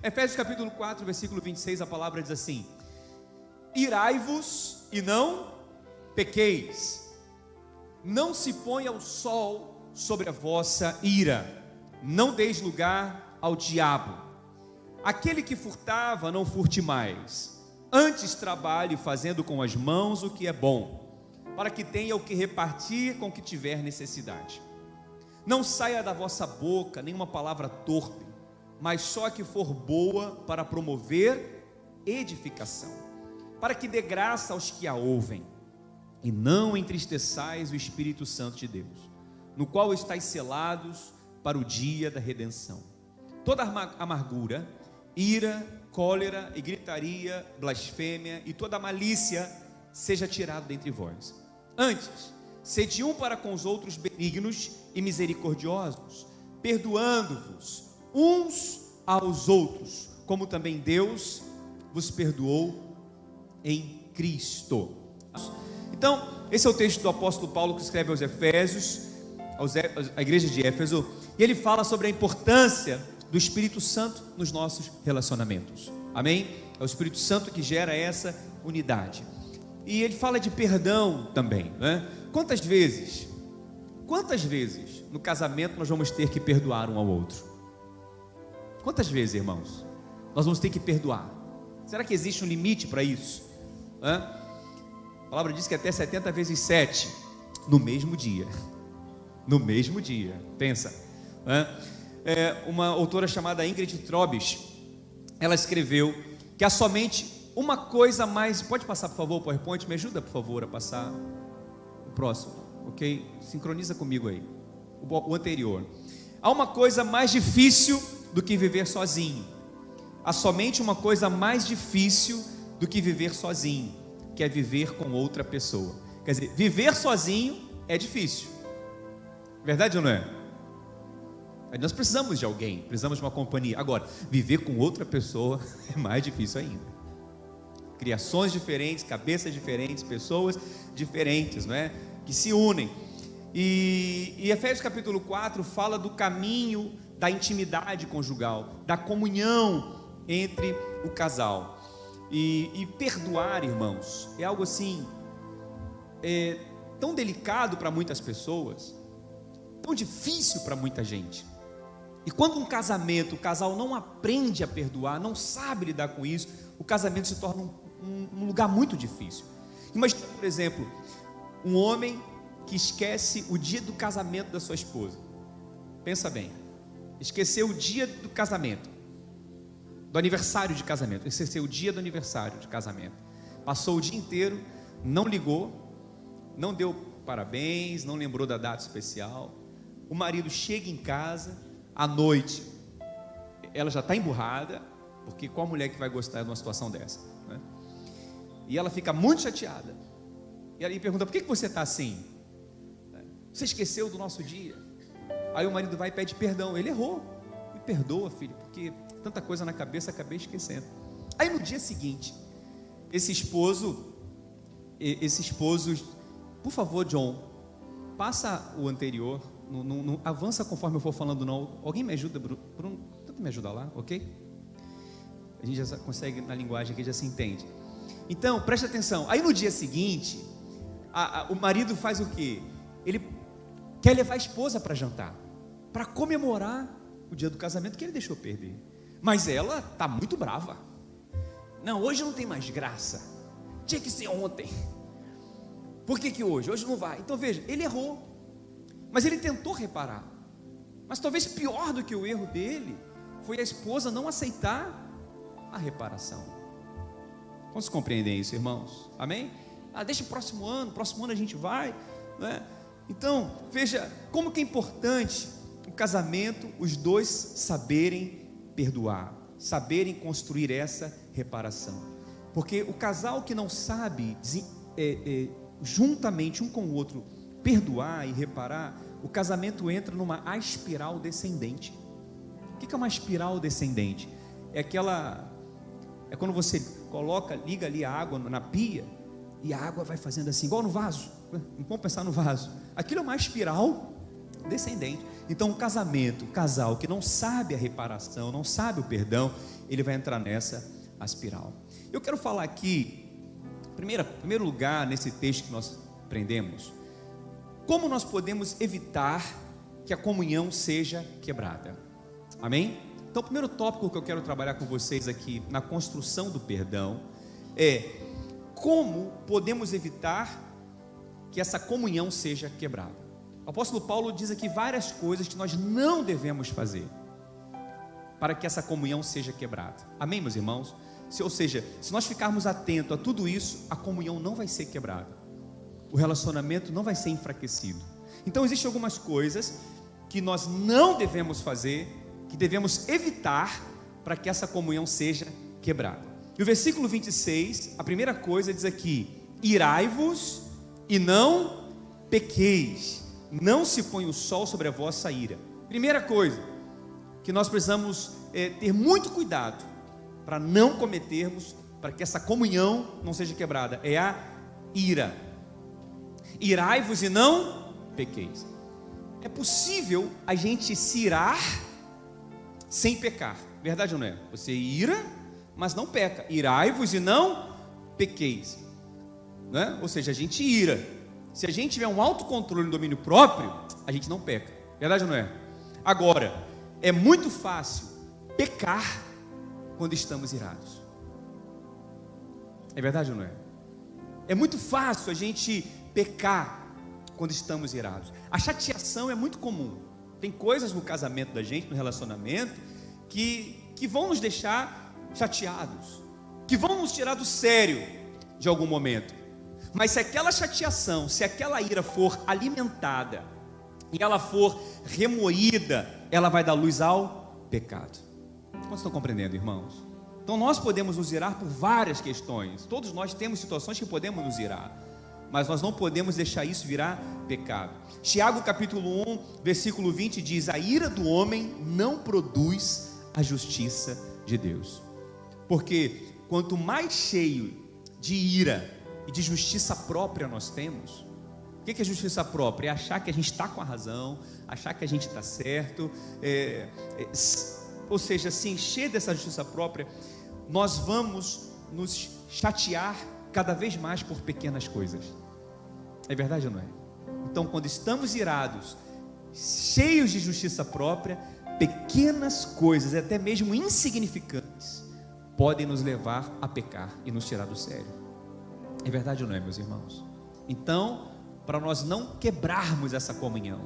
Efésios capítulo 4, versículo 26, a palavra diz assim: irai-vos e não pequeis, não se ponha o sol sobre a vossa ira, não deis lugar ao diabo. Aquele que furtava, não furte mais, antes trabalhe fazendo com as mãos o que é bom, para que tenha o que repartir com o que tiver necessidade. Não saia da vossa boca nenhuma palavra torpe, mas só a que for boa para promover edificação, para que dê graça aos que a ouvem. E não entristeçais o Espírito Santo de Deus, no qual estáis selados para o dia da redenção. Toda amargura, ira, cólera e gritaria, blasfêmia e toda malícia seja tirado dentre vós. Antes, sede um para com os outros benignos e misericordiosos, perdoando-vos uns aos outros, como também Deus vos perdoou em Cristo. Então, esse é o texto do apóstolo Paulo que escreve aos Efésios, à igreja de Éfeso, e ele fala sobre a importância do Espírito Santo nos nossos relacionamentos. Amém? É o Espírito Santo que gera essa unidade. E ele fala de perdão também, né? Quantas vezes no casamento nós vamos ter que perdoar um ao outro? Quantas vezes, irmãos, nós vamos ter que perdoar? Será que existe um limite para isso? A palavra diz que até 70 vezes 7 no mesmo dia. No mesmo dia, pensa. Uma autora chamada Ingrid Trobis, ela escreveu que há somente uma coisa mais. Pode passar, por favor, o PowerPoint? Me ajuda, por favor, a passar o próximo, ok? Sincroniza comigo aí, o anterior. Há uma coisa mais difícil do que viver sozinho. Há somente uma coisa mais difícil do que viver sozinho, que é viver com outra pessoa. Quer dizer, viver sozinho é difícil, verdade ou não é? Nós precisamos de alguém, precisamos de uma companhia. Agora, viver com outra pessoa é mais difícil ainda. Criações diferentes, cabeças diferentes, pessoas diferentes, não é? Que se unem. E Efésios capítulo 4 fala do caminho da intimidade conjugal, da comunhão entre o casal. E perdoar, irmãos, é algo assim, tão delicado para muitas pessoas, tão difícil para muita gente. E quando um casamento, o casal não aprende a perdoar, não sabe lidar com isso, o casamento se torna um lugar muito difícil. Imagina, por exemplo, um homem que esquece o dia do casamento da sua esposa. Pensa bem, esqueceu o dia do casamento, do aniversário de casamento, esqueceu o dia do aniversário de casamento, passou o dia inteiro, não ligou, não deu parabéns, não lembrou da data especial. O marido chega em casa à noite, ela já está emburrada, porque qual mulher que vai gostar de uma situação dessa, né? E ela fica muito chateada, e ela pergunta: por que você está assim? Você esqueceu do nosso dia? Aí o marido vai e pede perdão. Ele errou, me perdoa, filho, porque tanta coisa na cabeça, acabei esquecendo. Aí no dia seguinte, esse esposo, por favor, John, passa o anterior, não avança conforme eu for falando não. Alguém me ajuda, Bruno? Tenta me ajudar lá, ok? A gente já consegue, na linguagem aqui já se entende. Então, preste atenção. Aí no dia seguinte, o marido faz o quê? Ele quer levar a esposa para jantar, para comemorar o dia do casamento que ele deixou perder. Mas ela está muito brava. Não, hoje não tem mais graça, tinha que ser ontem. Por que hoje? Hoje não vai. Então veja, ele errou, mas ele tentou reparar. Mas talvez pior do que o erro dele foi a esposa não aceitar a reparação. Vamos compreender isso, irmãos? Amém? Deixa o próximo ano a gente vai, né? Então, veja como que é importante o casamento, os dois saberem perdoar, saberem construir essa reparação. Porque o casal que não sabe juntamente um com o outro perdoar e reparar, o casamento entra numa espiral descendente. O que é uma espiral descendente? É quando você liga ali a água na pia, e a água vai fazendo assim, igual no vaso. Vamos pensar no vaso. Aquilo é uma espiral descendente. Então, o casal que não sabe a reparação, não sabe o perdão, ele vai entrar nessa espiral. Eu quero falar aqui, primeiro lugar, nesse texto que nós aprendemos, como nós podemos evitar que a comunhão seja quebrada. Amém? Então, o primeiro tópico que eu quero trabalhar com vocês aqui na construção do perdão é como podemos evitar que essa comunhão seja quebrada. O apóstolo Paulo diz aqui várias coisas que nós não devemos fazer para que essa comunhão seja quebrada. Amém, meus irmãos? Ou seja, se nós ficarmos atentos a tudo isso, a comunhão não vai ser quebrada, o relacionamento não vai ser enfraquecido. Então existem algumas coisas que nós não devemos fazer, que devemos evitar para que essa comunhão seja quebrada. E o versículo 26, a primeira coisa diz aqui: irai-vos e não pequeis, não se põe o sol sobre a vossa ira. Primeira coisa que nós precisamos ter muito cuidado para não cometermos, para que essa comunhão não seja quebrada, é a ira. Irai-vos e não pequeis. É possível a gente se irar sem pecar, verdade ou não é? Você ira, mas não peca. Irai-vos e não pequeis, né? Ou seja, a gente ira. Se a gente tiver um autocontrole no domínio próprio, a gente não peca, verdade ou não é? Agora, é muito fácil pecar quando estamos irados. É verdade ou não é? É muito fácil a gente pecar quando estamos irados. A chateação é muito comum. Tem coisas no casamento da gente, no relacionamento, que vão nos deixar chateados, que vão nos tirar do sério de algum momento. Mas se aquela chateação, se aquela ira for alimentada e ela for remoída, ela vai dar luz ao pecado. Vocês estão compreendendo, irmãos? Então nós podemos nos irar por várias questões. Todos nós temos situações que podemos nos irar, mas nós não podemos deixar isso virar pecado. Tiago capítulo 1, versículo 20 diz: a ira do homem não produz a justiça de Deus. Porque quanto mais cheio de ira e de justiça própria nós temos, o que é justiça própria? É achar que a gente está com a razão, achar que a gente está certo, ou seja, se encher dessa justiça própria, nós vamos nos chatear cada vez mais por pequenas coisas. É verdade ou não é? Então, quando estamos irados, cheios de justiça própria, pequenas coisas, até mesmo insignificantes, podem nos levar a pecar e nos tirar do sério. É verdade ou não é, meus irmãos? Então, para nós não quebrarmos essa comunhão,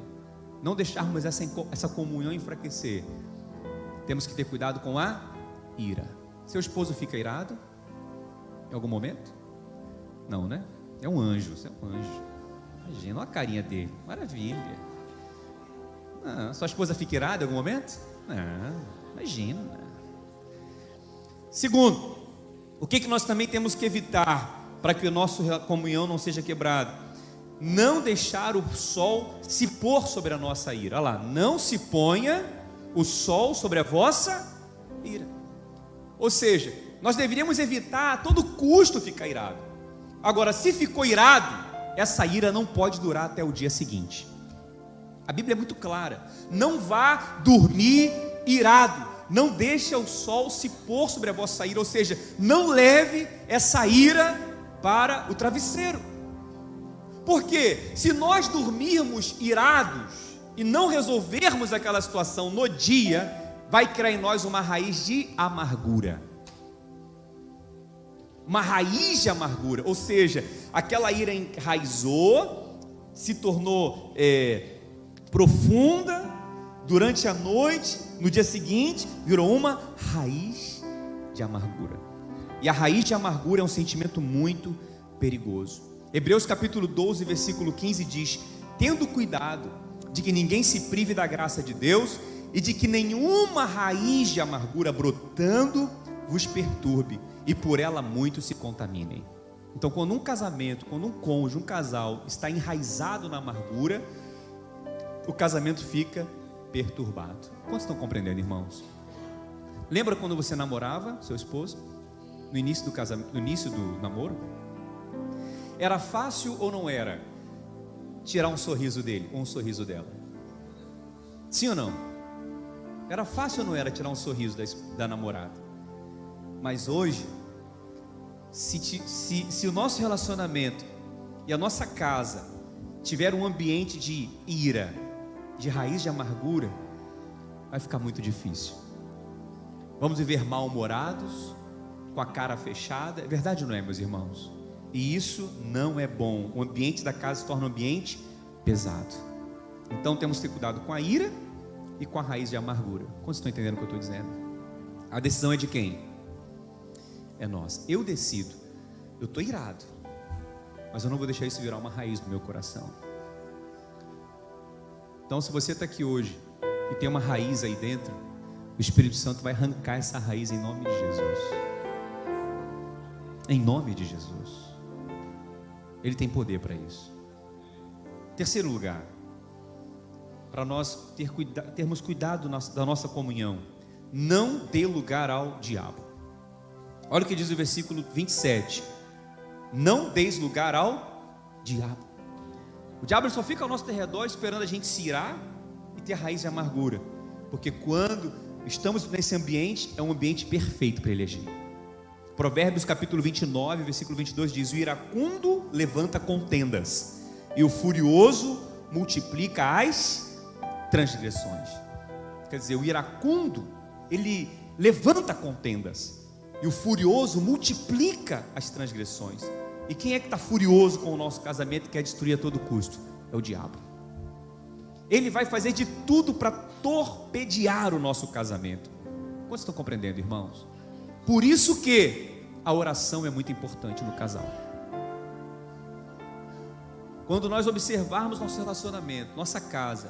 não deixarmos essa comunhão enfraquecer, temos que ter cuidado com a ira. Seu esposo fica irado em algum momento? Não, né? É um anjo, você é um anjo. Imagina, olha a carinha dele, maravilha. Sua esposa fica irada em algum momento? Não, imagina. Segundo, o que nós também temos que evitar para que a nossa comunhão não seja quebrada? Não deixar o sol se pôr sobre a nossa ira. Olha lá, não se ponha o sol sobre a vossa ira. Ou seja, nós deveríamos evitar a todo custo ficar irado. Agora, se ficou irado, essa ira não pode durar até o dia seguinte. A Bíblia é muito clara: não vá dormir irado, não deixe o sol se pôr sobre a vossa ira. Ou seja, não leve essa ira para o travesseiro. Porque se nós dormirmos irados e não resolvermos aquela situação no dia, vai criar em nós uma raiz de amargura. Uma raiz de amargura, ou seja, aquela ira enraizou, se tornou profunda durante a noite, no dia seguinte virou uma raiz de amargura. E a raiz de amargura é um sentimento muito perigoso. Hebreus capítulo 12, versículo 15 diz: tendo cuidado de que ninguém se prive da graça de Deus e de que nenhuma raiz de amargura brotando vos perturbe e por ela muitos se contaminem. Então, quando um casamento, quando um cônjuge, um casal está enraizado na amargura, o casamento fica perturbado. Quantos estão compreendendo, irmãos? Lembra quando você namorava seu esposo? No início do casamento, no início do namoro? Era fácil ou não era tirar um sorriso dele ou um sorriso dela? Sim ou não? Era fácil ou não era tirar um sorriso da namorada? Mas hoje, se o nosso relacionamento e a nossa casa tiver um ambiente de ira, de raiz de amargura, vai ficar muito difícil. Vamos viver mal-humorados, com a cara fechada. É verdade ou não é, meus irmãos? E isso não é bom. O ambiente da casa se torna um ambiente pesado. Então temos que ter cuidado com a ira e com a raiz de amargura. Quantos estão entendendo o que eu estou dizendo? A decisão é de quem? É nossa. Eu decido. Eu estou irado, mas eu não vou deixar isso virar uma raiz no meu coração. Então, se você está aqui hoje e tem uma raiz aí dentro, o Espírito Santo vai arrancar essa raiz em nome de Jesus. Em nome de Jesus. Ele tem poder para isso. Terceiro lugar, para nós termos cuidado da nossa comunhão, não dê lugar ao diabo. Olha o que diz o versículo 27. Não deis lugar ao diabo. O diabo só fica ao nosso redor esperando a gente se irar e ter raiz de amargura, porque quando estamos nesse ambiente, é um ambiente perfeito para ele agir. Provérbios capítulo 29, versículo 22 diz: o iracundo levanta contendas e o furioso multiplica as transgressões. Quer dizer, o iracundo, ele levanta contendas e o furioso multiplica as transgressões. E quem é que está furioso com o nosso casamento e quer destruir a todo custo? É o diabo. Ele vai fazer de tudo para torpedear o nosso casamento. Quantos estão compreendendo, irmãos? Por isso que a oração é muito importante no casal. Quando nós observarmos nosso relacionamento, nossa casa,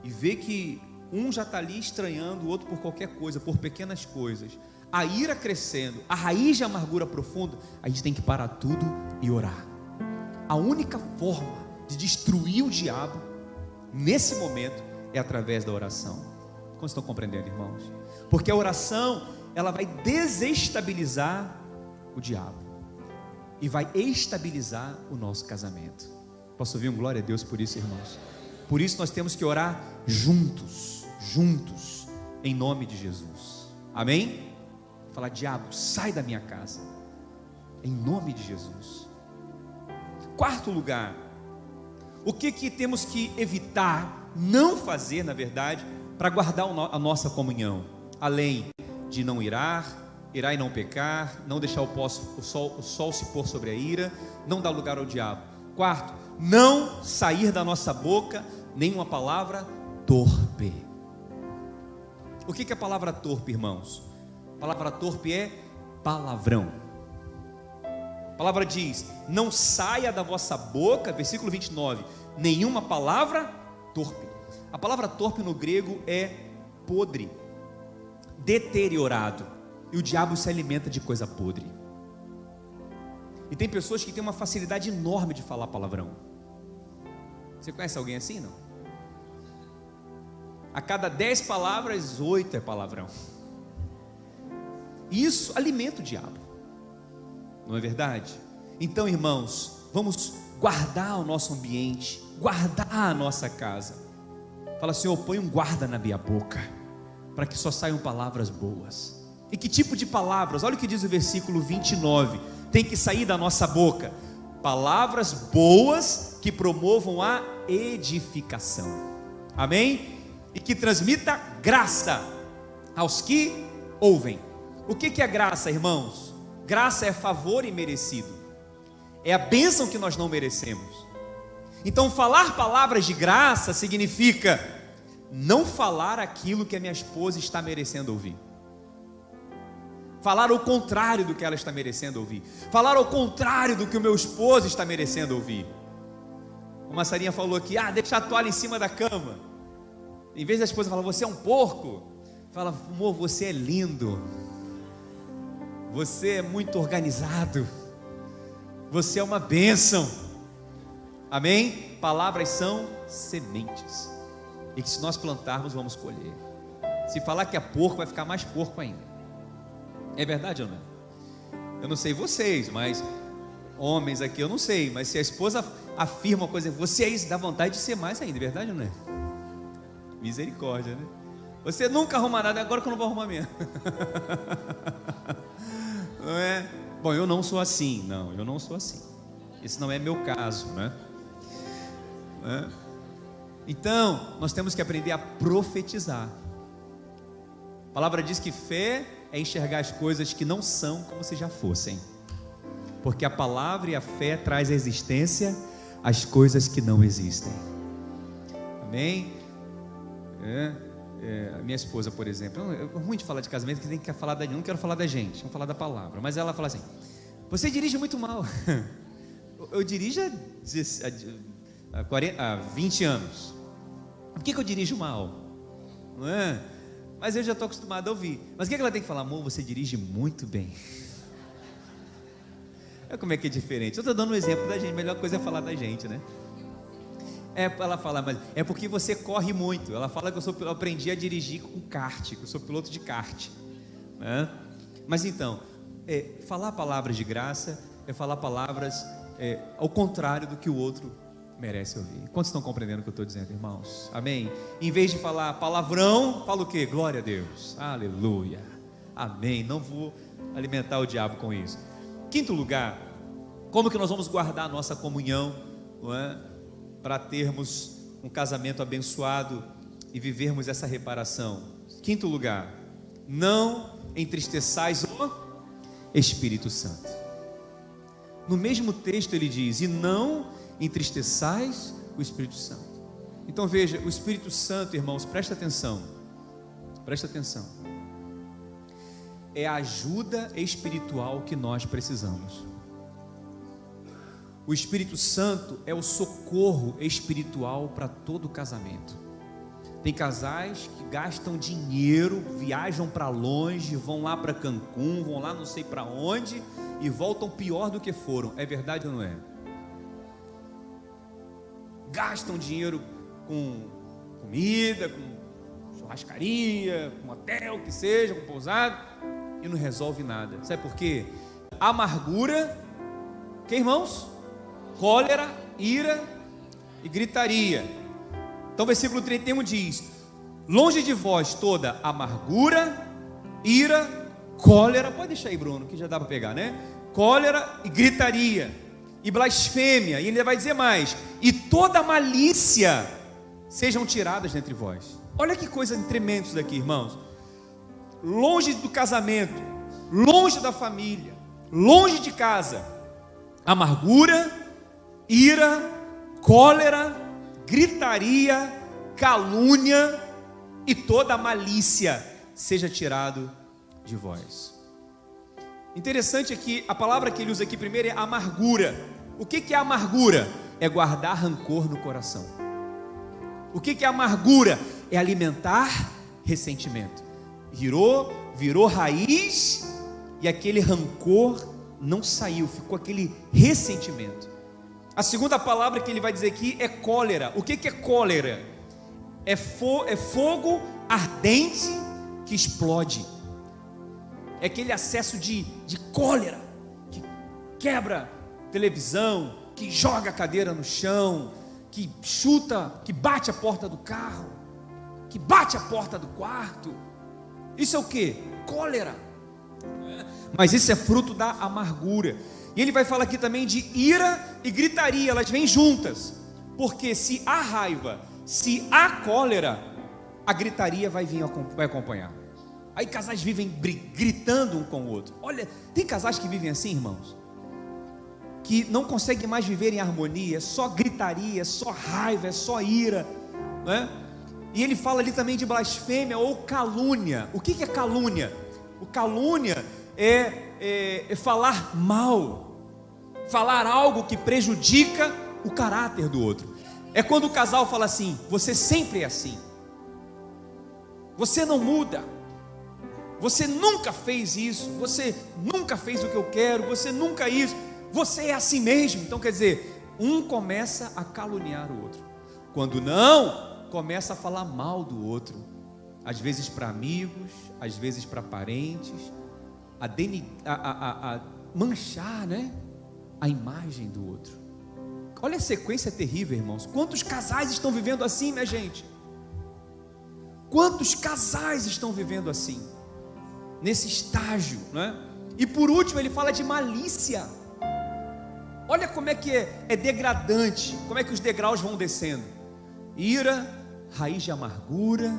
e ver que um já está ali estranhando o outro por qualquer coisa, por pequenas coisas, a ira crescendo, a raiz de amargura profunda, a gente tem que parar tudo e orar. A única forma de destruir o diabo nesse momento é através da oração. Como estão compreendendo, irmãos? Porque a oração, ela vai desestabilizar o diabo e vai estabilizar o nosso casamento. Posso ouvir um glória a Deus por isso, irmãos? Por isso nós temos que orar juntos, em nome de Jesus. Amém? Falar: diabo, sai da minha casa, em nome de Jesus. Quarto lugar, o que temos que evitar, não fazer, na verdade, para guardar a nossa comunhão? Além de não irar e não pecar, não deixar o sol se pôr sobre a ira, não dar lugar ao diabo. Quarto, não sair da nossa boca nenhuma palavra torpe. O que é palavra torpe, irmãos? A palavra torpe é palavrão. A palavra diz: não saia da vossa boca, versículo 29, nenhuma palavra torpe. A palavra torpe no grego é podre, deteriorado. E o diabo se alimenta de coisa podre. E tem pessoas que têm uma facilidade enorme de falar palavrão. Você conhece alguém assim, não? A cada 10 palavras, 8 é palavrão. Isso alimenta o diabo, não é verdade? Então, irmãos, vamos guardar o nosso ambiente, guardar a nossa casa. Fala: Senhor, põe um guarda na minha boca, para que só saiam palavras boas. E que tipo de palavras? Olha o que diz o versículo 29. Tem que sair da nossa boca palavras boas que promovam a edificação. Amém? E que transmita graça aos que ouvem. O que é graça, irmãos? Graça é favor imerecido. É a bênção que nós não merecemos. Então, falar palavras de graça significa não falar aquilo que a minha esposa está merecendo ouvir. Falar o contrário do que ela está merecendo ouvir. Falar ao contrário do que o meu esposo está merecendo ouvir. Uma Sarinha falou aqui: deixa a toalha em cima da cama. Em vez da esposa falar: você é um porco, fala: amor, você é lindo. Você é muito organizado. Você é uma bênção. Amém? Palavras são sementes, e que se nós plantarmos, vamos colher. Se falar que é porco, vai ficar mais porco ainda. É verdade ou não? Eu não sei vocês, mas homens aqui eu não sei, mas se a esposa afirma uma coisa, você é isso, dá vontade de ser mais ainda, é verdade ou não é? Misericórdia, né? Você nunca arruma nada, agora que eu não vou arrumar mesmo. Não é? Bom, eu não sou assim. Não, eu não sou assim. Esse não é meu caso, né? Então, nós temos que aprender a profetizar. A palavra diz que fé é enxergar as coisas que não são como se já fossem. Porque a palavra e a fé traz à existência as coisas que não existem. Amém? A minha esposa, por exemplo, é ruim de falar de casamento, que tem que falar não quero falar da gente, vamos falar da palavra. Mas ela fala assim: você dirige muito mal. Eu dirijo há 20 anos. Por que eu dirijo mal? Não é? Mas eu já estou acostumado a ouvir. Mas o que ela tem que falar? Amor, você dirige muito bem. Olha como é que é diferente. Eu estou dando um exemplo da gente. A melhor coisa é falar da gente, né? Ela fala, mas é porque você corre muito. Ela fala que eu aprendi a dirigir com kart, que eu sou piloto de kart, né? Mas então, falar palavras de graça é falar palavras ao contrário do que o outro merece ouvir. Quantos estão compreendendo o que eu estou dizendo, irmãos? Amém? Em vez de falar palavrão, fala o quê? Glória a Deus, aleluia, amém. Não vou alimentar o diabo com isso. Quinto lugar, como que nós vamos guardar a nossa comunhão, não é? Para termos um casamento abençoado e vivermos essa reparação. Quinto lugar, não entristeçais o Espírito Santo. No mesmo texto ele diz: e não entristeçais o Espírito Santo. Então veja, o Espírito Santo, irmãos, presta atenção, é a ajuda espiritual que nós precisamos. O Espírito Santo é o socorro espiritual para todo casamento. Tem casais que gastam dinheiro, viajam para longe, vão lá para Cancún, vão lá não sei para onde e voltam pior do que foram. É verdade ou não é? Gastam dinheiro com comida, com churrascaria, com hotel, que seja, com pousada, e não resolve nada. Sabe por quê? Amargura, que irmãos? Cólera, ira e gritaria. Então versículo 31 diz: longe de vós toda amargura, ira, cólera. Pode deixar aí, Bruno, que já dá para pegar, né? Cólera e gritaria e blasfêmia. E ele vai dizer mais: e toda malícia sejam tiradas dentre vós. Olha que coisa tremenda isso daqui, irmãos. Longe do casamento, longe da família, longe de casa, amargura, ira, cólera, gritaria, calúnia e toda malícia seja tirado de vós. Interessante aqui, a palavra que ele usa aqui primeiro é amargura. O que é amargura? É guardar rancor no coração. O que é amargura? É alimentar ressentimento. Virou raiz e aquele rancor não saiu, ficou aquele ressentimento. A segunda palavra que ele vai dizer aqui é cólera. O que é cólera? É fogo ardente que explode. É aquele acesso de cólera que quebra televisão, que joga a cadeira no chão, que chuta, que bate a porta do carro, que bate a porta do quarto. Isso é o que? Cólera. Mas isso é fruto da amargura. E ele vai falar aqui também de ira e gritaria, elas vêm juntas. Porque se há raiva, se há cólera, a gritaria vai acompanhar. Aí casais vivem gritando um com o outro. Olha, tem casais que vivem assim, irmãos, que não conseguem mais viver em harmonia, é só gritaria, é só raiva, é só ira, né? E ele fala ali também de blasfêmia ou calúnia. O que é calúnia? O calúnia é falar mal, falar algo que prejudica o caráter do outro. É quando o casal fala assim: você sempre é assim, você não muda, você nunca fez isso, você nunca fez o que eu quero, você nunca isso, você é assim mesmo. Então quer dizer, um começa a caluniar o outro, quando não, começa a falar mal do outro, às vezes para amigos, às vezes para parentes, a manchar, né, a imagem do outro. Olha a sequência terrível, irmãos. Quantos casais estão vivendo assim, minha gente? Quantos casais estão vivendo assim, nesse estágio, né? E por último ele fala de malícia. Olha como é que é degradante, como é que os degraus vão descendo. Ira, raiz de amargura,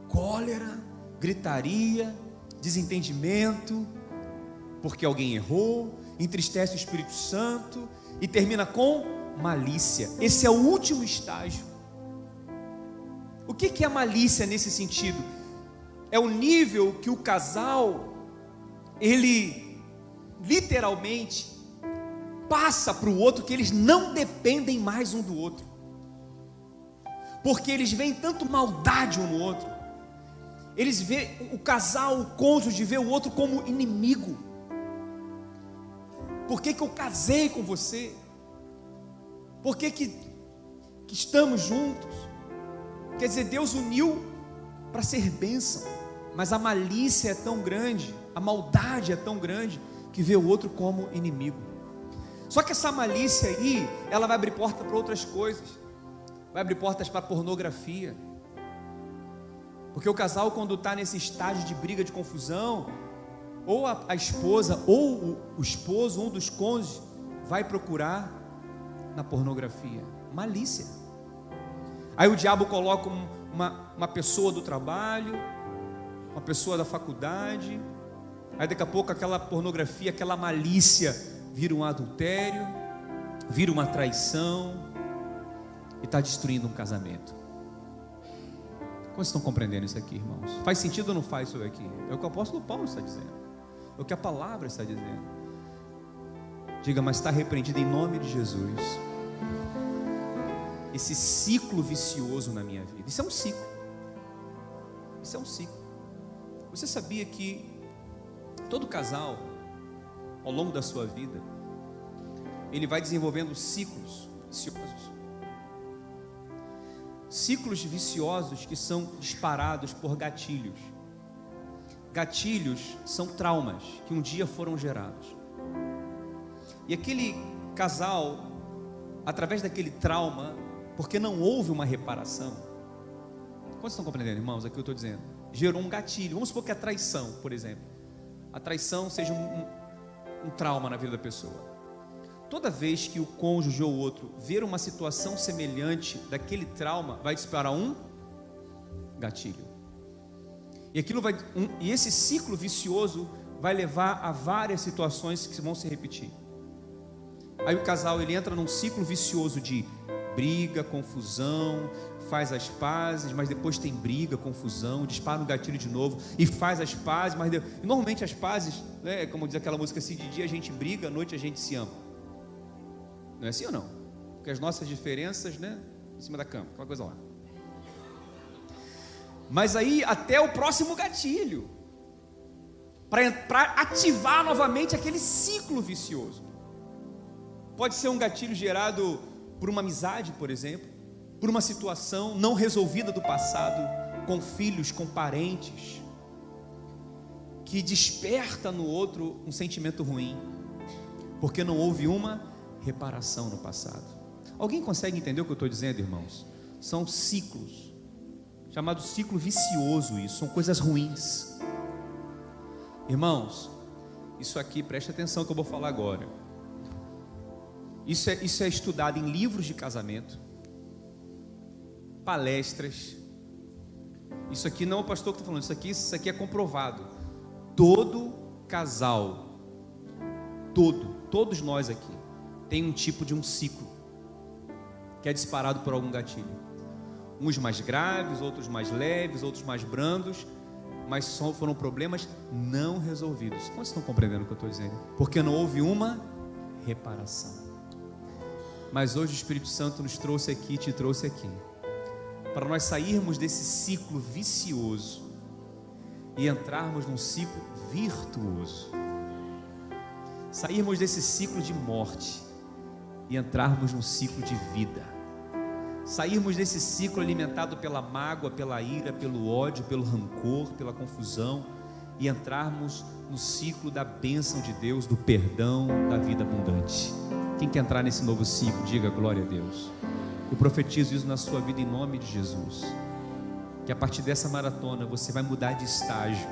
cólera, gritaria, desentendimento, porque alguém errou, entristece o Espírito Santo e termina com malícia. Esse é o último estágio. O que é a malícia nesse sentido? É o nível que o casal, ele literalmente passa para o outro, que eles não dependem mais um do outro, porque eles veem tanto maldade um no outro. Eles veem o casal, o cônjuge vê o outro como inimigo. Por que eu casei com você? Por que estamos juntos? Quer dizer, Deus uniu para ser bênção, mas a malícia é tão grande, a maldade é tão grande, que vê o outro como inimigo. Só que essa malícia aí, ela vai abrir porta para outras coisas, vai abrir portas para pornografia, porque o casal, quando está nesse estágio de briga, de confusão, ou a esposa, ou o esposo, um dos cônjuges, vai procurar na pornografia, malícia. Aí o diabo coloca uma pessoa do trabalho, uma pessoa da faculdade, aí daqui a pouco aquela pornografia, aquela malícia vira um adultério, vira uma traição, e está destruindo um casamento. Como vocês estão compreendendo isso aqui, irmãos? Faz sentido ou não faz isso aqui? É o que o apóstolo Paulo está dizendo, é o que a palavra está dizendo. Diga, mas está repreendido em nome de Jesus esse ciclo vicioso na minha vida. Isso é um ciclo. Isso é um ciclo. Você sabia que todo casal, ao longo da sua vida, ele vai desenvolvendo ciclos viciosos. Ciclos viciosos que são disparados por gatilhos. Gatilhos são traumas que um dia foram gerados. E aquele casal, através daquele trauma, porque não houve uma reparação. Quantos estão compreendendo, irmãos, aqui eu estou dizendo? Gerou um gatilho. Vamos supor que a traição, por exemplo, a traição seja um trauma na vida da pessoa. Toda vez que o cônjuge ou o outro ver uma situação semelhante daquele trauma, vai disparar um gatilho. E esse ciclo vicioso vai levar a várias situações que vão se repetir. Aí o casal, ele entra num ciclo vicioso de briga, confusão, faz as pazes, mas depois tem briga, confusão, dispara um gatilho de novo e faz as pazes, mas normalmente as pazes, né, como diz aquela música assim, de dia a gente briga, à noite a gente se ama. Não é assim ou não? Porque as nossas diferenças, né, em cima da cama, aquela coisa lá. Mas aí até o próximo gatilho, para ativar novamente aquele ciclo vicioso. Pode ser um gatilho gerado por uma amizade, por exemplo, por uma situação não resolvida do passado, com filhos, com parentes, que desperta no outro um sentimento ruim, porque não houve uma reparação no passado. Alguém consegue entender o que eu estou dizendo, irmãos? São ciclos, chamado ciclo vicioso, isso, são coisas ruins. Irmãos, isso aqui, preste atenção que eu vou falar agora. Isso é estudado em livros de casamento, palestras. Isso aqui não é o pastor que está falando, isso aqui é comprovado. Todo casal, todos nós aqui, tem um tipo de um ciclo, que é disparado por algum gatilho. Uns mais graves, outros mais leves, outros mais brandos, mas foram problemas não resolvidos. Vocês estão compreendendo o que eu estou dizendo? Porque não houve uma reparação. Mas hoje o Espírito Santo nos trouxe aqui, te trouxe aqui, para nós sairmos desse ciclo vicioso e entrarmos num ciclo virtuoso. Sairmos desse ciclo de morte e entrarmos num ciclo de vida. Sairmos desse ciclo alimentado pela mágoa, pela ira, pelo ódio, pelo rancor, pela confusão, e entrarmos no ciclo da bênção de Deus, do perdão, da vida abundante. Quem quer entrar nesse novo ciclo, diga glória a Deus. Eu profetizo isso na sua vida em nome de Jesus. que a partir dessa maratona você vai mudar de estágio.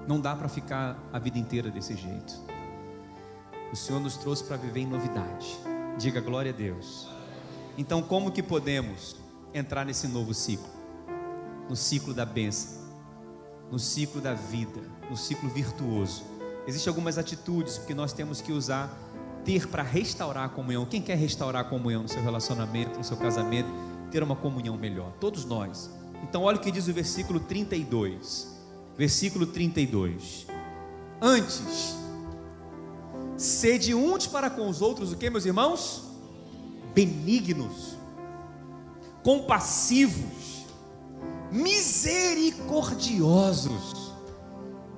Não dá para ficar a vida inteira desse jeito. O Senhor nos trouxe para viver em novidade. Diga glória a Deus. Então, como que podemos entrar nesse novo ciclo? No ciclo da bênção, no ciclo da vida, no ciclo virtuoso. Existem algumas atitudes que nós temos que ter para restaurar a comunhão. Quem quer restaurar a comunhão no seu relacionamento, no seu casamento, ter uma comunhão melhor? Todos nós. Então olha o que diz o versículo 32. Versículo 32. Antes, sede uns para com os outros, o que, meus irmãos? Benignos, compassivos, misericordiosos,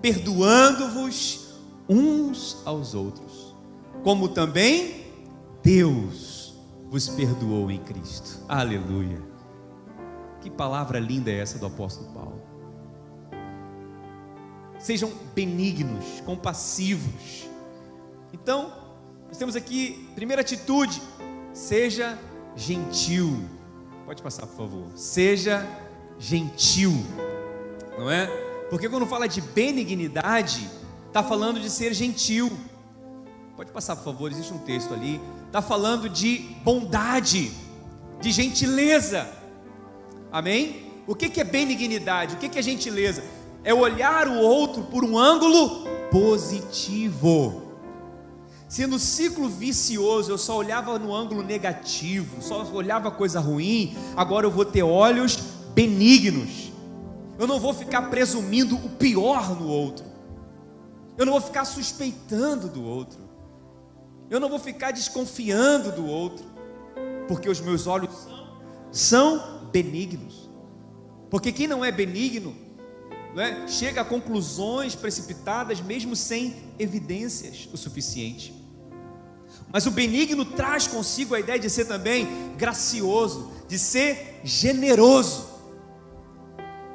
perdoando-vos uns aos outros, como também Deus vos perdoou em Cristo. Aleluia. Que palavra linda é essa do apóstolo Paulo. Sejam benignos, compassivos. Então, nós temos aqui, primeira atitude, seja gentil. Pode passar, por favor. Seja gentil, não é? Porque quando fala de benignidade, está falando de ser gentil. Pode passar, por favor, existe um texto ali. Está falando de bondade, de gentileza. Amém? O que é benignidade? O que é gentileza? É olhar o outro por um ângulo positivo. Se no ciclo vicioso eu só olhava no ângulo negativo, só olhava coisa ruim, agora eu vou ter olhos benignos. Eu não vou ficar presumindo o pior no outro. Eu não vou ficar suspeitando do outro. Eu não vou ficar desconfiando do outro, porque os meus olhos são benignos. Porque quem não é benigno, não é, chega a conclusões precipitadas mesmo sem evidências o suficiente. Mas o benigno traz consigo a ideia de ser também gracioso, de ser generoso,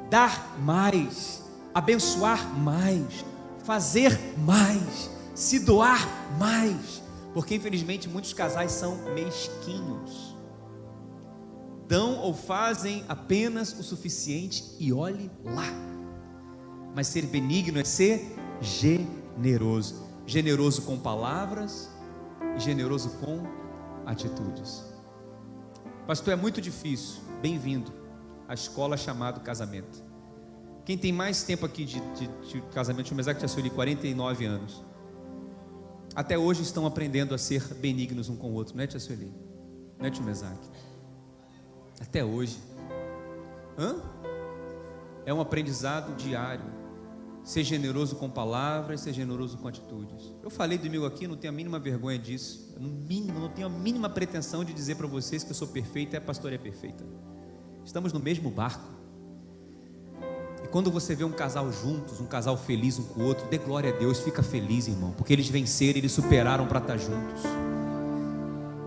dar mais, abençoar mais, fazer mais, se doar mais. Porque infelizmente muitos casais são mesquinhos, dão ou fazem apenas o suficiente e olhe lá. Mas ser benigno é ser generoso. Generoso com palavras e generoso com atitudes. Pastor, é muito difícil. Bem-vindo à escola chamada casamento. Quem tem mais tempo aqui de casamento, o Mesaque Tia 49 anos. Até hoje estão aprendendo a ser benignos um com o outro, não é, Tia Sueli? Não é, Tio Mesaque? Até hoje. É um aprendizado diário. Ser generoso com palavras, ser generoso com atitudes. Eu falei domingo aqui, não tenho a mínima vergonha disso. No mínimo, não tenho a mínima pretensão de dizer para vocês que eu sou perfeita e a pastora é perfeita. Estamos no mesmo barco. E quando você vê um casal juntos, um casal feliz um com o outro, dê glória a Deus, fica feliz, irmão, porque eles venceram, eles superaram para estar juntos.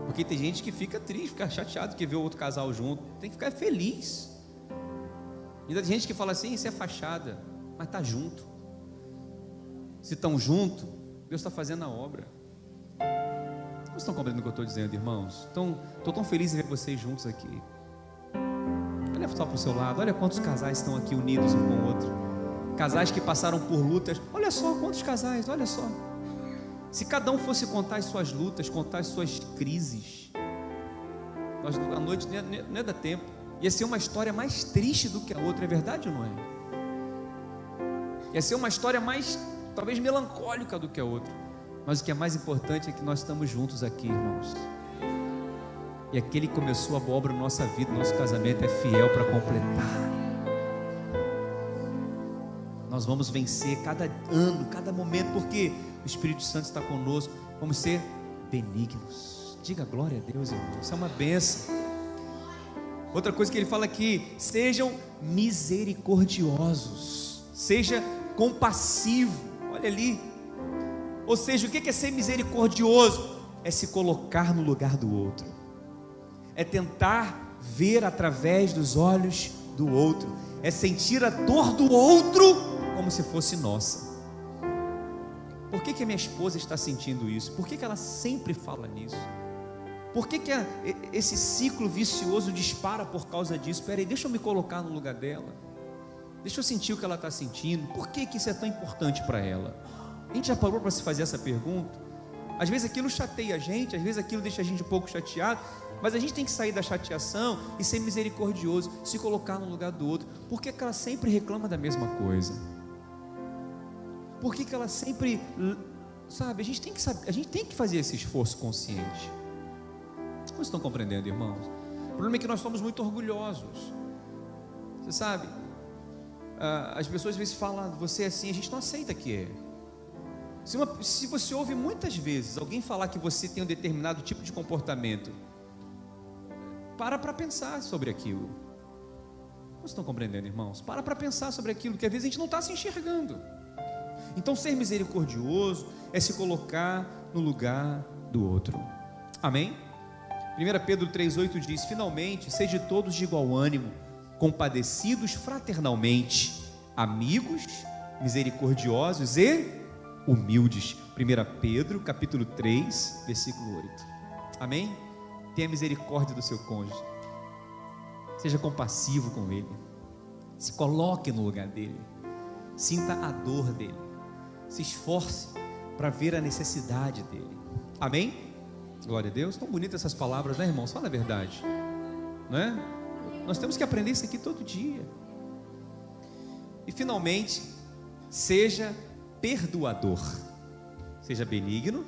Porque tem gente que fica triste, fica chateado que vê o outro casal junto. Tem que ficar feliz. E tem gente que fala assim, isso é fachada, mas está junto. Se estão juntos, Deus está fazendo a obra. Vocês estão compreendendo o que eu estou dizendo, irmãos? Estou tão feliz em ver vocês juntos aqui. Olha só para o seu lado, olha quantos casais estão aqui unidos um com o outro. Casais que passaram por lutas. Olha só quantos casais, olha só. Se cada um fosse contar as suas lutas, contar as suas crises, a noite não ia dar tempo. Ia ser uma história mais triste do que a outra, é verdade ou não é? Ia ser uma história mais, talvez, melancólica do que a outra. Mas o que é mais importante é que nós estamos juntos aqui, irmãos. E aquele que começou a boa obra na nossa vida, nosso casamento, é fiel para completar. Nós vamos vencer cada ano, cada momento, porque o Espírito Santo está conosco. Vamos ser benignos. Diga glória a Deus, irmão. Isso é uma bênção. Outra coisa que ele fala aqui: sejam misericordiosos, seja compassivo. Olha ali. Ou seja, o que é ser misericordioso? É se colocar no lugar do outro, é tentar ver através dos olhos do outro, é sentir a dor do outro como se fosse nossa. Por que a minha esposa está sentindo isso? Por que ela sempre fala nisso? Por que esse ciclo vicioso dispara por causa disso? Espera aí, deixa eu me colocar no lugar dela. Deixa eu sentir o que ela está sentindo. Por que isso é tão importante para ela? A gente já parou para se fazer essa pergunta? Às vezes aquilo chateia a gente, às vezes aquilo deixa a gente um pouco chateado, mas a gente tem que sair da chateação e ser misericordioso, se colocar no lugar do outro. Por que ela sempre reclama da mesma coisa? Por que ela sempre, sabe, a gente tem que fazer esse esforço consciente. Vocês estão compreendendo, irmãos? O problema é que nós somos muito orgulhosos. Você sabe, as pessoas às vezes falam, você é assim, a gente não aceita que é. Se você ouve muitas vezes alguém falar que você tem um determinado tipo de comportamento, para pensar sobre aquilo. Vocês estão compreendendo, irmãos? Para pensar sobre aquilo, que às vezes a gente não está se enxergando. Então ser misericordioso é se colocar no lugar do outro. Amém? 1 Pedro 3,8 diz: finalmente, sede todos de igual ânimo, compadecidos fraternalmente, amigos, misericordiosos e humildes. 1 Pedro capítulo 3, versículo 8. Amém? Tenha misericórdia do seu cônjuge, seja compassivo com ele, se coloque no lugar dele, sinta a dor dele, se esforce para ver a necessidade dele. Amém? Glória a Deus. Tão bonitas essas palavras, né, irmãos? Fala a verdade, não é? Nós temos que aprender isso aqui todo dia. E finalmente, seja perdoador, seja benigno,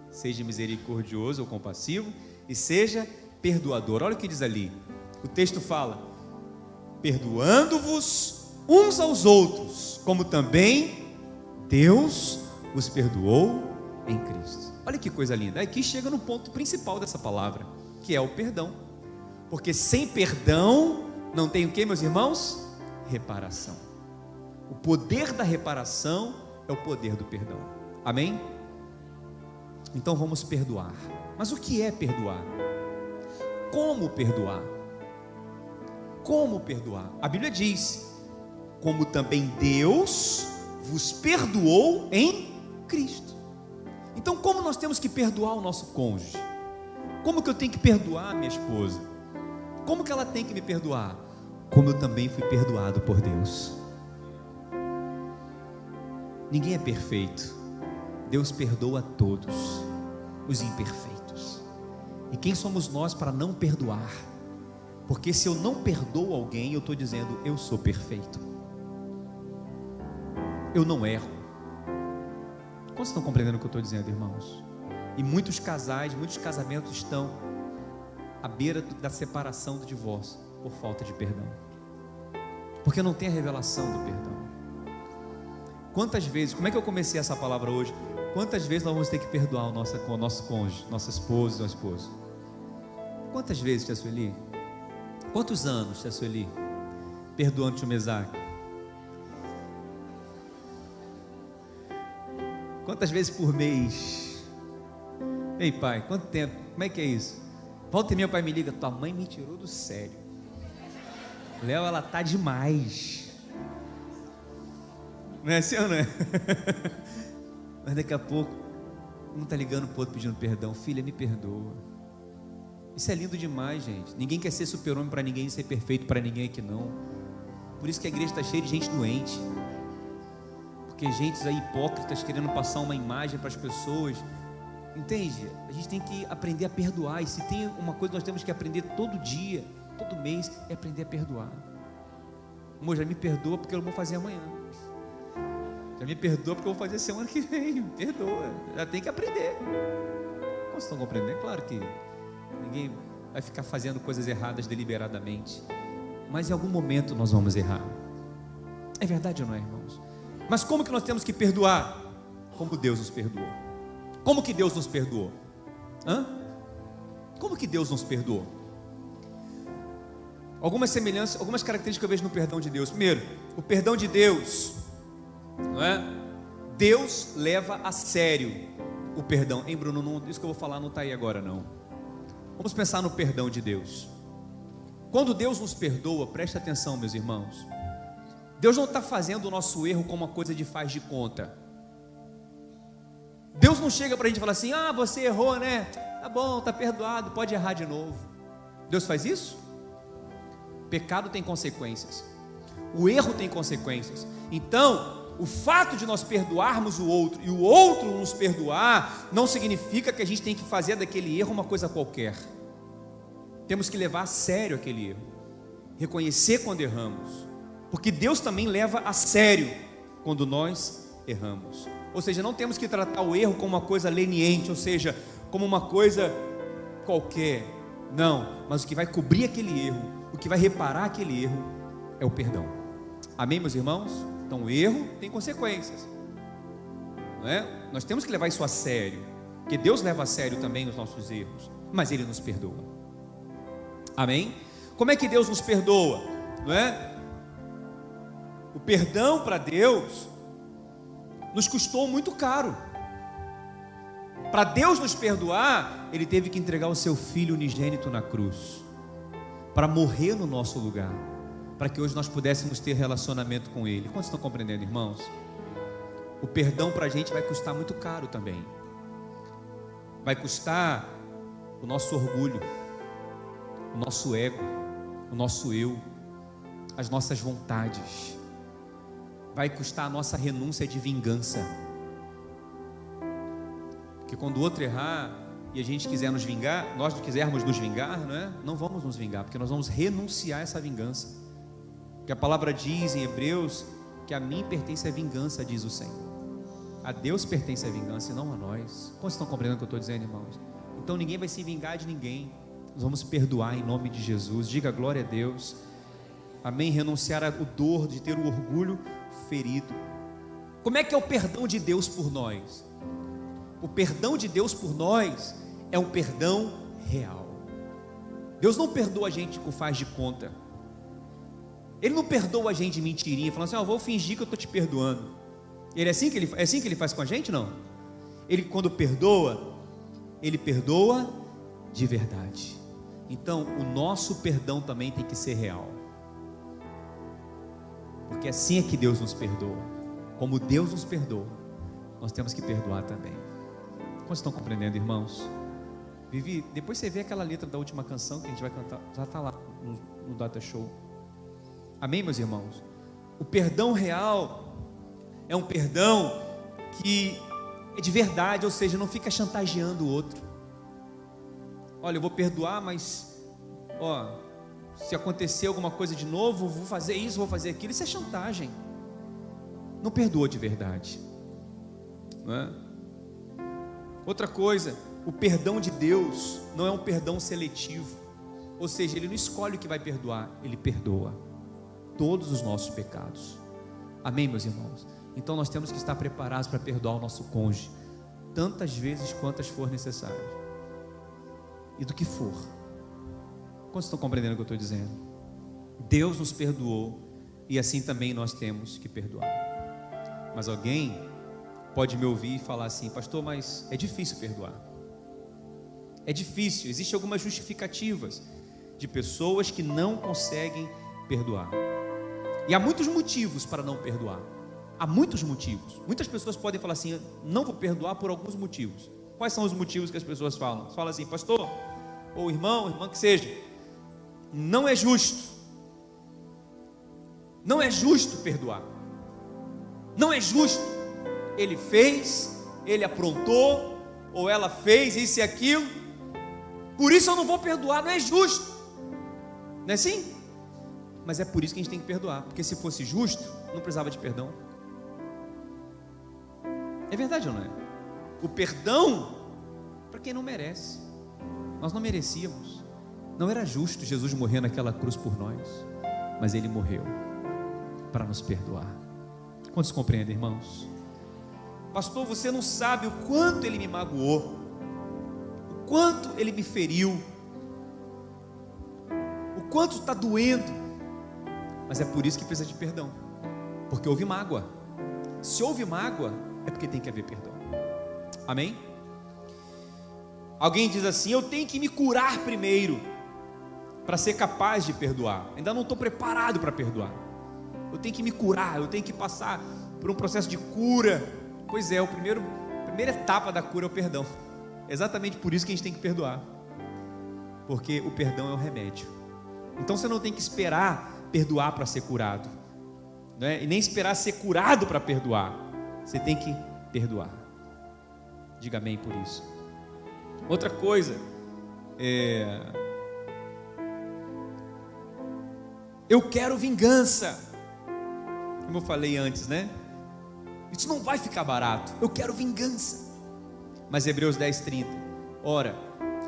seja misericordioso ou compassivo e seja perdoador. Olha o que diz ali, o texto fala: perdoando-vos uns aos outros, como também Deus os perdoou em Cristo. Olha que coisa linda. Aqui chega no ponto principal dessa palavra, que é o perdão. Porque sem perdão não tem o que, meus irmãos? Reparação. O poder da reparação é o poder do perdão. Amém? Então vamos perdoar. Mas o que é perdoar? Como perdoar? Como perdoar? A Bíblia diz: como também Deus vos perdoou em Cristo. Então, como nós temos que perdoar o nosso cônjuge? Como que eu tenho que perdoar a minha esposa? Como que ela tem que me perdoar? Como eu também fui perdoado por Deus. Ninguém é perfeito. Deus perdoa a todos os imperfeitos. E quem somos nós para não perdoar? Porque se eu não perdoo alguém, eu estou dizendo: eu sou perfeito, eu não erro. Quantos estão compreendendo o que eu estou dizendo, irmãos? E muitos casais, muitos casamentos estão à beira da separação, do divórcio, por falta de perdão, porque não tem a revelação do perdão. Quantas vezes, como é que eu comecei essa palavra hoje? Quantas vezes nós vamos ter que perdoar o nosso cônjuge, nossa esposa, nosso esposo? Quantas vezes, tia Sueli? Quantos anos, tia Sueli, perdoando tio Mesaque? Quantas vezes por mês? Ei, pai, quanto tempo? Como é que é isso? Volta e meia, o pai me liga: tua mãe me tirou do sério. Léo, ela tá demais. Não é assim ou não é? Mas daqui a pouco, um está ligando para o outro pedindo perdão: filha, me perdoa. Isso é lindo demais, gente. Ninguém quer ser super-homem para ninguém, ser perfeito para ninguém aqui não. Por isso que a igreja está cheia de gente doente. Porque gente aí hipócritas querendo passar uma imagem para as pessoas. Entende? A gente tem que aprender a perdoar. E se tem uma coisa que nós temos que aprender todo dia, todo mês, é aprender a perdoar. Amor, já me perdoa porque eu vou fazer amanhã. Já me perdoa porque eu vou fazer semana que vem. Me perdoa. Já tem que aprender. Como vocês estão compreendendo? É claro que ninguém vai ficar fazendo coisas erradas deliberadamente. Mas em algum momento nós vamos errar. É verdade ou não é, irmãos? Mas como que nós temos que perdoar? Como Deus nos perdoou. Como que Deus nos perdoou? Como que Deus nos perdoou? Algumas semelhanças, algumas características que eu vejo no perdão de Deus. Primeiro, o perdão de Deus, não é? Deus leva a sério o perdão. Hein, Bruno? Não, isso que eu vou falar não está aí agora não. Vamos pensar no perdão de Deus. Quando Deus nos perdoa, preste atenção, meus irmãos, Deus não está fazendo o nosso erro como uma coisa de faz de conta. Deus não chega para a gente e fala assim: ah, você errou, né? Tá bom, tá perdoado, pode errar de novo. Deus faz isso? Pecado tem consequências. O erro tem consequências. Então, o fato de nós perdoarmos o outro e o outro nos perdoar, não significa que a gente tem que fazer daquele erro uma coisa qualquer. Temos que levar a sério aquele erro, reconhecer quando erramos, porque Deus também leva a sério quando nós erramos. Ou seja, não temos que tratar o erro como uma coisa leniente, ou seja, como uma coisa qualquer. Não, mas o que vai cobrir aquele erro, o que vai reparar aquele erro é o perdão. Amém, meus irmãos? Então o erro tem consequências, não é? Nós temos que levar isso a sério, porque Deus leva a sério também os nossos erros, mas Ele nos perdoa. Amém? Como é que Deus nos perdoa? Não é? O perdão para Deus nos custou muito caro. Para Deus nos perdoar, Ele teve que entregar o seu Filho unigênito na cruz, para morrer no nosso lugar, para que hoje nós pudéssemos ter relacionamento com Ele. Quantos estão compreendendo, irmãos? O perdão para a gente vai custar muito caro também. Vai custar o nosso orgulho, o nosso ego, o nosso eu, as nossas vontades. Vai custar a nossa renúncia de vingança. Porque quando o outro errar e a gente quiser nos vingar, nós não quisermos nos vingar, não é? Não vamos nos vingar, porque nós vamos renunciar a essa vingança. Porque a palavra diz em Hebreus que a mim pertence a vingança, diz o Senhor. A Deus pertence a vingança e não a nós. Como vocês estão compreendendo o que eu estou dizendo, irmãos? Então ninguém vai se vingar de ninguém. Nós vamos perdoar em nome de Jesus. Diga glória a Deus. Amém? Renunciar ao dor de ter o orgulho ferido. Como é que é o perdão de Deus por nós? O perdão de Deus por nós é um perdão real. Deus não perdoa a gente com faz de conta. Ele não perdoa a gente de mentirinha, falando assim, vou fingir que eu estou te perdoando. É assim que ele faz com a gente? Não. Ele, quando perdoa, Ele perdoa de verdade. Então o nosso perdão também tem que ser real, porque assim é que Deus nos perdoa. Como Deus nos perdoa, nós temos que perdoar também. Como estão compreendendo, irmãos? Vivi, depois você vê aquela letra da última canção que a gente vai cantar, já está lá no Data Show. Amém, meus irmãos? O perdão real é um perdão que é de verdade, ou seja, não fica chantageando o outro. Olha, eu vou perdoar, mas se acontecer alguma coisa de novo, vou fazer isso, vou fazer aquilo. Isso é chantagem. Não perdoa de verdade, não é? Outra coisa, o perdão de Deus não é um perdão seletivo, ou seja, Ele não escolhe o que vai perdoar, Ele perdoa todos os nossos pecados. Amém, meus irmãos? Então nós temos que estar preparados para perdoar o nosso cônjuge, tantas vezes quantas for necessário, e do que for. Quantos estão compreendendo o que eu estou dizendo? Deus nos perdoou, e assim também nós temos que perdoar. Mas alguém pode me ouvir e falar assim, pastor, mas é difícil perdoar. É difícil, existem algumas justificativas de pessoas que não conseguem perdoar. E há muitos motivos para não perdoar. Há muitos motivos. Muitas pessoas podem falar assim, não vou perdoar por alguns motivos. Quais são os motivos que as pessoas falam? Fala assim, pastor, ou irmã que seja, não é justo. Não é justo perdoar. Não é justo. Ele fez, ele aprontou, ou ela fez isso e aquilo, por isso eu não vou perdoar. Não é justo. Não é assim? Mas é por isso que a gente tem que perdoar, porque se fosse justo, não precisava de perdão. É verdade ou não é? O perdão para quem não merece. Nós não merecíamos. Não era justo Jesus morrer naquela cruz por nós, mas Ele morreu para nos perdoar. Quantos compreendem, irmãos? Pastor, você não sabe o quanto Ele me magoou, o quanto Ele me feriu, o quanto está doendo. Mas é por isso que precisa de perdão, porque houve mágoa. Se houve mágoa, é porque tem que haver perdão. Amém? Alguém diz assim, eu tenho que me curar primeiro para ser capaz de perdoar. Ainda não estou preparado para perdoar. Eu tenho que me curar, eu tenho que passar por um processo de cura. Pois é, a primeira etapa da cura é o perdão. exatamente por isso que a gente tem que perdoar, porque o perdão é o remédio. Então você não tem que esperar perdoar para ser curado, né? E nem esperar ser curado para perdoar. Você tem que perdoar. Diga amém por isso. Outra coisa, eu quero vingança. Como eu falei antes, né? Isso não vai ficar barato. Eu quero vingança. Mas Hebreus 10:30, ora,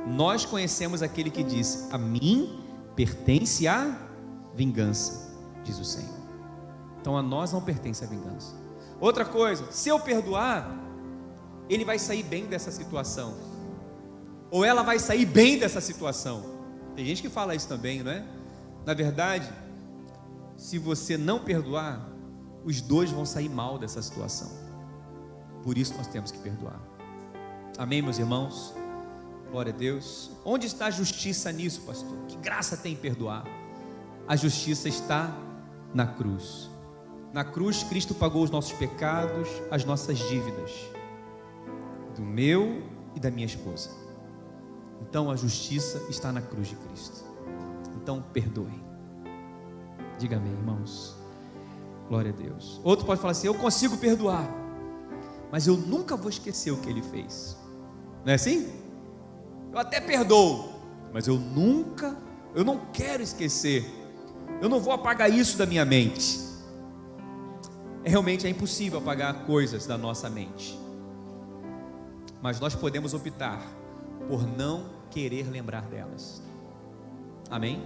nós conhecemos aquele que disse: a mim pertence a vingança, diz o Senhor. Então a nós não pertence a vingança. Outra coisa, se eu perdoar, ele vai sair bem dessa situação, ou ela vai sair bem dessa situação. Tem gente que fala isso também, não é? Na verdade, se você não perdoar, os dois vão sair mal dessa situação. Por isso nós temos que perdoar. Amém, meus irmãos? Glória a Deus. Onde está a justiça nisso, pastor? Que graça tem em perdoar? A justiça está na cruz. Na cruz, Cristo pagou os nossos pecados, as nossas dívidas, do meu e da minha esposa. Então a justiça está na cruz de Cristo. Então perdoem. Diga amém, irmãos. Glória a Deus. Outro pode falar assim: eu consigo perdoar, mas eu nunca vou esquecer o que ele fez. Não é assim? Eu até perdoo, mas eu não quero esquecer. Eu não vou apagar isso da minha mente. Realmente é impossível apagar coisas da nossa mente, mas nós podemos optar por não querer lembrar delas. Amém?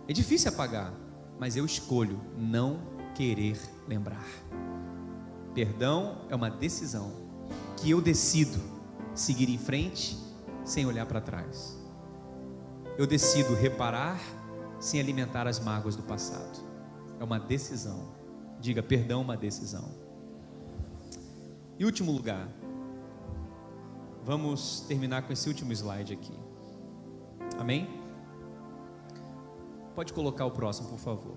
É difícil apagar, mas eu escolho não querer lembrar. Perdão é uma decisão que eu decido seguir em frente sem olhar para trás. Eu decido reparar sem alimentar as mágoas do passado. É uma decisão. Diga, perdão é uma decisão. E último lugar, vamos terminar com esse último slide aqui. Amém? Pode colocar o próximo, por favor.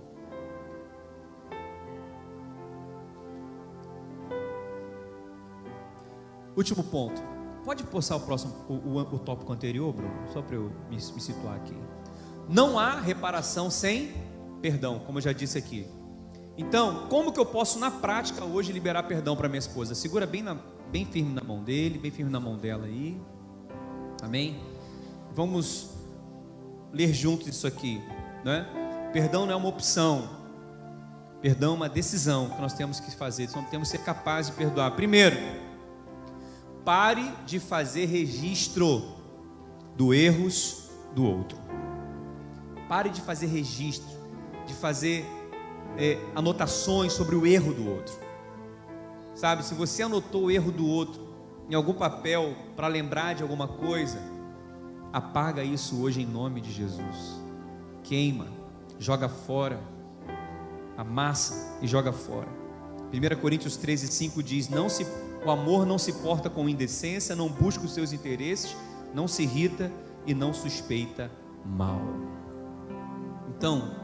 Último ponto. Pode postar o próximo, o tópico anterior, Bruno? Só para eu me situar aqui. Não há reparação sem perdão, como eu já disse aqui. Então, como que eu posso na prática hoje liberar perdão para minha esposa? Segura bem firme na mão dele, bem firme na mão dela aí. Amém? Vamos ler juntos isso aqui, né? Perdão não é uma opção. Perdão é uma decisão que nós temos que fazer. Nós temos que ser capazes de perdoar. Primeiro, pare de fazer registro dos erros do outro. Pare de fazer registro, de fazer anotações sobre o erro do outro. Sabe, se você anotou o erro do outro em algum papel para lembrar de alguma coisa, apaga isso hoje em nome de Jesus. Queima, joga fora, amassa e joga fora. 1 Coríntios 13:5 diz: o amor não se porta com indecência, não busca os seus interesses, não se irrita e não suspeita mal. Então,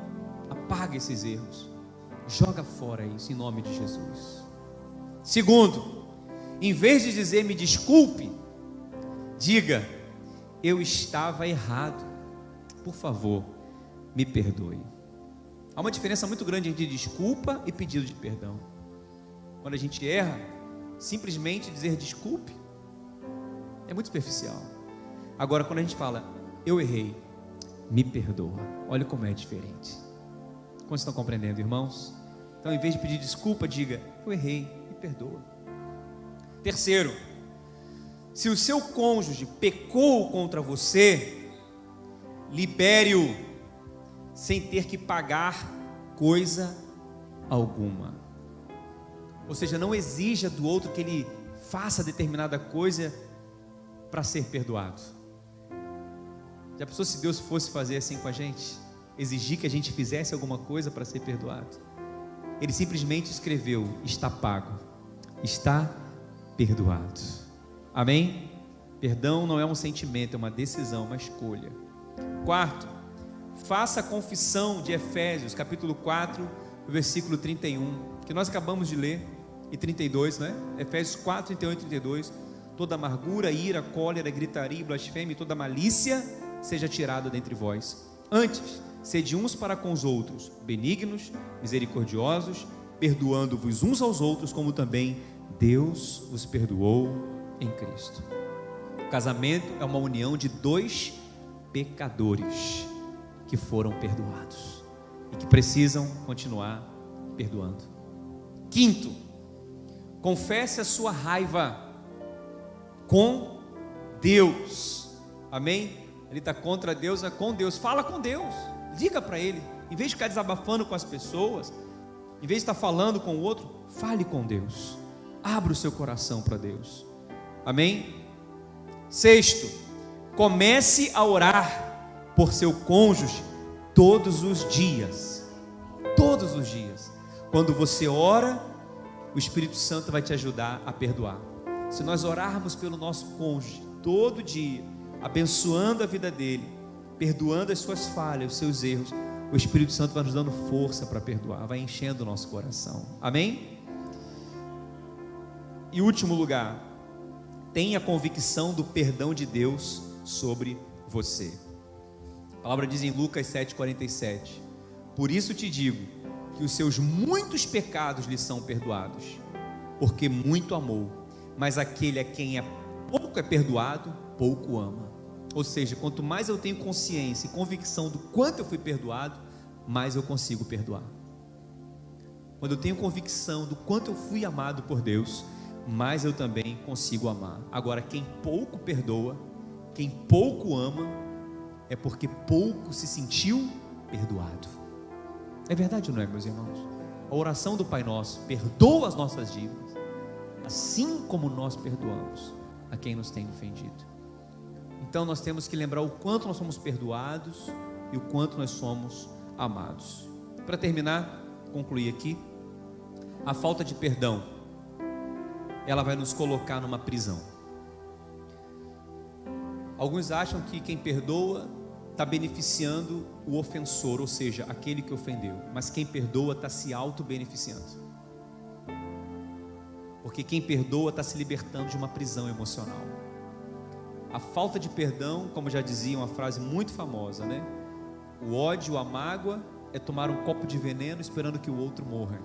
apaga esses erros, joga fora isso em nome de Jesus. Segundo, em vez de dizer me desculpe, diga: eu estava errado, por favor, me perdoe. Há uma diferença muito grande entre desculpa e pedido de perdão. Quando a gente erra, simplesmente dizer desculpe é muito superficial. Agora, quando a gente fala eu errei, me perdoa, olha como é diferente. Quantos estão compreendendo, irmãos? Então, em vez de pedir desculpa, diga eu errei, me perdoa. Terceiro, se o seu cônjuge pecou contra você, libere-o sem ter que pagar coisa alguma. Ou seja, não exija do outro que ele faça determinada coisa para ser perdoado. Já pensou se Deus fosse fazer assim com a gente? Exigir que a gente fizesse alguma coisa para ser perdoado? Ele simplesmente escreveu: está pago, está perdoado. Amém? Perdão não é um sentimento, é uma decisão, uma escolha. Quarto, faça a confissão de Efésios, capítulo 4, versículo 31, que nós acabamos de ler, e 32, né? Efésios 4, 31 e 32. toda amargura, ira, cólera, gritaria, blasfêmia e toda malícia seja tirada dentre vós. Antes, sede uns para com os outros, benignos, misericordiosos, perdoando-vos uns aos outros, como também Deus os perdoou em Cristo. O casamento é uma união de dois pecadores que foram perdoados e que precisam continuar perdoando. Quinto, confesse a sua raiva com Deus. Amém? Ele está contra Deus, é com Deus. Fala com Deus, liga para Ele. Em vez de ficar desabafando com as pessoas, em vez de estar falando com o outro, fale com Deus. Abra o seu coração para Deus. Amém? Sexto, comece a orar por seu cônjuge todos os dias. Todos os dias. Quando você ora, o Espírito Santo vai te ajudar a perdoar. Se nós orarmos pelo nosso cônjuge todo dia, abençoando a vida dele, perdoando as suas falhas, os seus erros, o Espírito Santo vai nos dando força para perdoar, vai enchendo o nosso coração. Amém? E último lugar, tenha convicção do perdão de Deus sobre você. A palavra diz em Lucas 7,47: por isso te digo que os seus muitos pecados lhe são perdoados, porque muito amou. Mas aquele a quem pouco é perdoado, pouco ama. Ou seja, quanto mais eu tenho consciência e convicção do quanto eu fui perdoado, mais eu consigo perdoar. Quando eu tenho convicção do quanto eu fui amado por Deus, mais eu também consigo amar. Agora, quem pouco perdoa, quem pouco ama, é porque pouco se sentiu perdoado. É verdade ou não é, meus irmãos? A oração do Pai Nosso: perdoa as nossas dívidas, assim como nós perdoamos a quem nos tem ofendido. Então nós temos que lembrar o quanto nós somos perdoados e o quanto nós somos amados. Para terminar, concluir aqui, a falta de perdão, ela vai nos colocar numa prisão. Alguns acham que quem perdoa está beneficiando o ofensor, ou seja, aquele que ofendeu, mas quem perdoa está se auto-beneficiando, porque quem perdoa está se libertando de uma prisão emocional. A falta de perdão, como já dizia uma frase muito famosa, né? O ódio, a mágoa é tomar um copo de veneno esperando que o outro morra,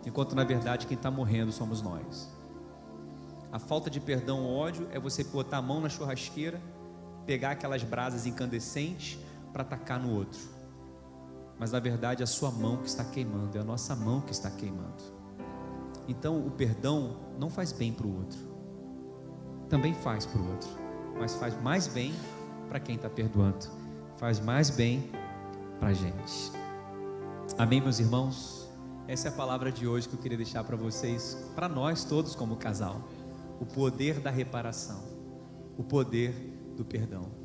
enquanto na verdade quem está morrendo somos nós. A falta de perdão, o ódio, é você botar a mão na churrasqueira, pegar aquelas brasas incandescentes para atacar no outro, mas na verdade é a sua mão que está queimando, é a nossa mão que está queimando. Então o perdão não faz bem para o outro, também faz para o outro, mas faz mais bem para quem está perdoando, faz mais bem para a gente. Amém, meus irmãos? Essa é a palavra de hoje que eu queria deixar para vocês, para nós todos como casal: o poder da reparação, o poder do perdão.